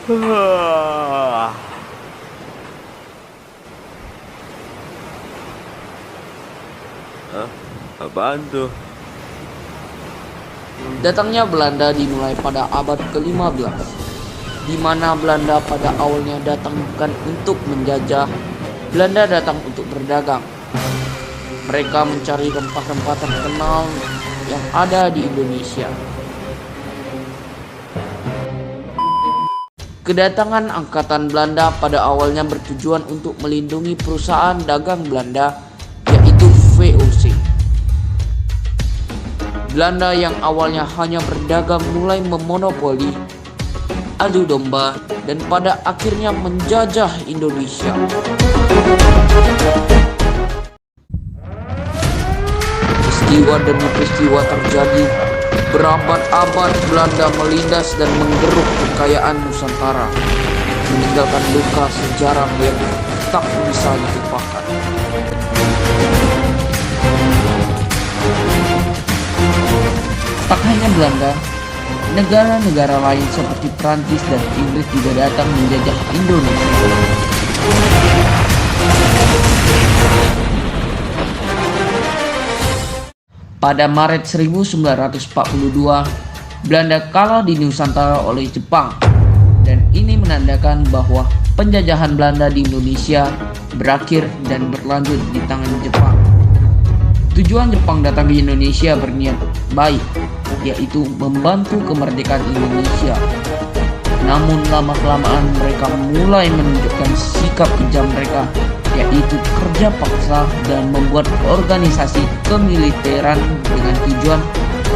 Hah? Apaan tuh? Datangnya Belanda dimulai pada abad ke-15, di mana Belanda pada awalnya datang bukan untuk menjajah, Belanda datang untuk berdagang. Mereka mencari rempah-rempah terkenal yang ada di Indonesia. Kedatangan angkatan Belanda pada awalnya bertujuan untuk melindungi perusahaan dagang Belanda, yaitu VOC. Belanda yang awalnya hanya berdagang mulai memonopoli, adu domba, dan pada akhirnya menjajah Indonesia. Peristiwa demi peristiwa terjadi, berabad-abad Belanda melindas dan menggeruk kekayaan Nusantara, meninggalkan luka sejarah yang tak bisa dilupakan. Tak hanya Belanda, negara-negara lain seperti Prancis dan Inggris juga datang menjajah Indonesia. Pada Maret 1942, Belanda kalah di Nusantara oleh Jepang, dan ini menandakan bahwa penjajahan Belanda di Indonesia berakhir dan berlanjut di tangan Jepang. Tujuan Jepang datang di Indonesia berniat baik, yaitu membantu kemerdekaan Indonesia. Namun lama-kelamaan mereka mulai menunjukkan sikap kejam mereka, yaitu kerja paksa dan membuat organisasi kemiliteran dengan tujuan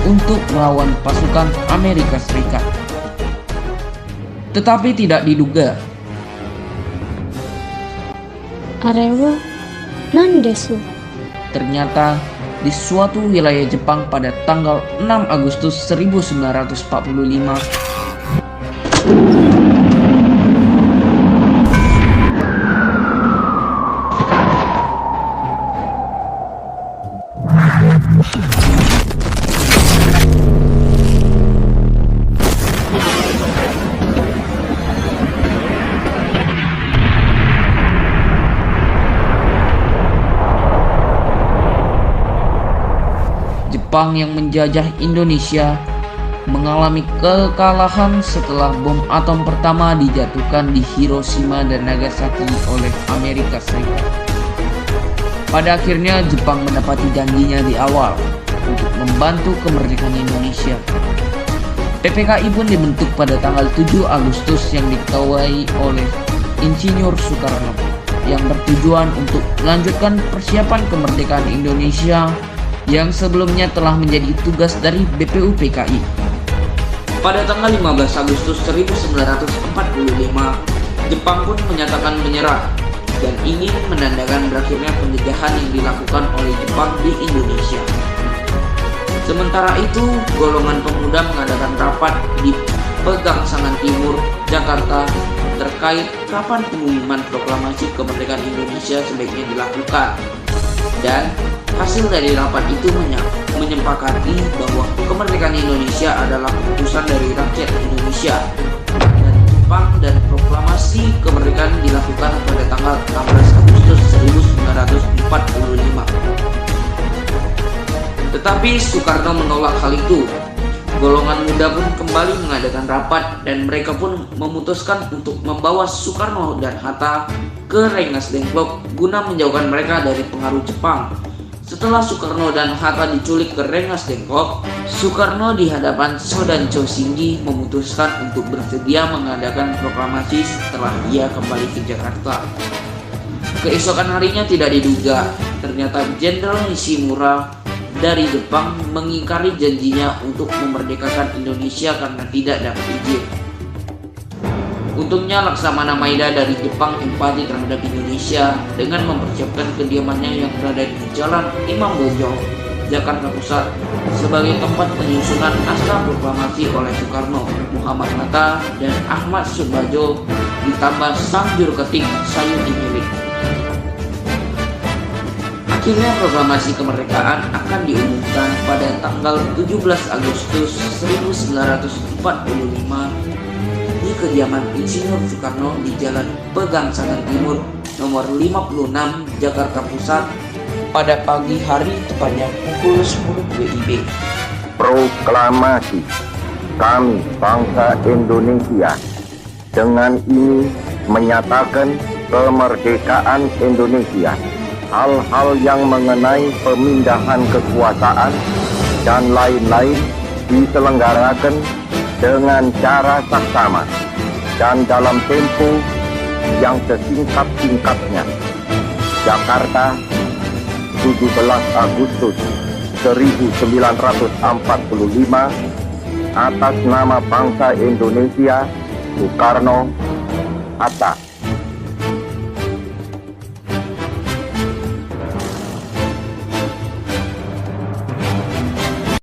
untuk melawan pasukan Amerika Serikat. Tetapi tidak diduga, Arewa Nandesu. ternyata di suatu wilayah Jepang pada tanggal 6 Agustus 1945, Jepang yang menjajah Indonesia mengalami kekalahan setelah bom atom pertama dijatuhkan di Hiroshima dan Nagasaki oleh Amerika Serikat. Pada akhirnya Jepang menepati janjinya di awal untuk membantu kemerdekaan Indonesia. PPKI pun dibentuk pada tanggal 7 Agustus yang diketuai oleh Insinyur Soekarno yang bertujuan untuk melanjutkan persiapan kemerdekaan Indonesia yang sebelumnya telah menjadi tugas dari BPUPKI. Pada tanggal 15 Agustus 1945, Jepang pun menyatakan menyerah dan ingin menandakan berakhirnya penjajahan yang dilakukan oleh Jepang di Indonesia. Sementara itu, golongan pemuda mengadakan rapat di Pegangsaan Timur, Jakarta terkait kapan pengumuman proklamasi kemerdekaan Indonesia sebaiknya dilakukan. Dan hasil dari rapat itu menyepakati bahwa kemerdekaan Indonesia adalah keputusan dari rakyat Indonesia dan Jepang, dan proklamasi kemerdekaan dilakukan pada tanggal 16 Agustus 1945. Tetapi Soekarno menolak hal itu. Golongan muda pun kembali mengadakan rapat dan mereka pun memutuskan untuk membawa Soekarno dan Hatta ke Rengas Dengklok guna menjauhkan mereka dari pengaruh Jepang. Setelah Soekarno dan Hatta diculik ke Rengas Dengklok, Soekarno di hadapan Sodan Chosinggi memutuskan untuk bersedia mengadakan proklamasi setelah ia kembali ke Jakarta. Keesokan harinya tidak diduga, ternyata Jenderal Nishimura dari Jepang mengingkari janjinya untuk memerdekakan Indonesia karena tidak dapat izin. Untungnya Laksamana Maeda dari Jepang empati terhadap Indonesia dengan mempersiapkan kediamannya yang berada di Jalan Imam Bonjol, Jakarta Pusat sebagai tempat penyusunan naskah proklamasi oleh Soekarno, Muhammad Hatta, dan Ahmad Subarjo, ditambah sang juru ketik Sayuti Milik. Akhirnya proklamasi kemerdekaan akan diumumkan pada tanggal 17 Agustus 1945, di kediaman Insinyur Soekarno di Jalan Pegangsaan Timur nomor 56 Jakarta Pusat pada pagi hari tepatnya pukul 10 WIB. Proklamasi kami bangsa Indonesia dengan ini menyatakan kemerdekaan Indonesia. Hal-hal yang mengenai pemindahan kekuasaan dan lain-lain diselenggarakan dengan cara saksama dan dalam tempo yang sesingkat-singkatnya. Jakarta, 17 Agustus 1945, atas nama bangsa Indonesia, Soekarno, Hatta.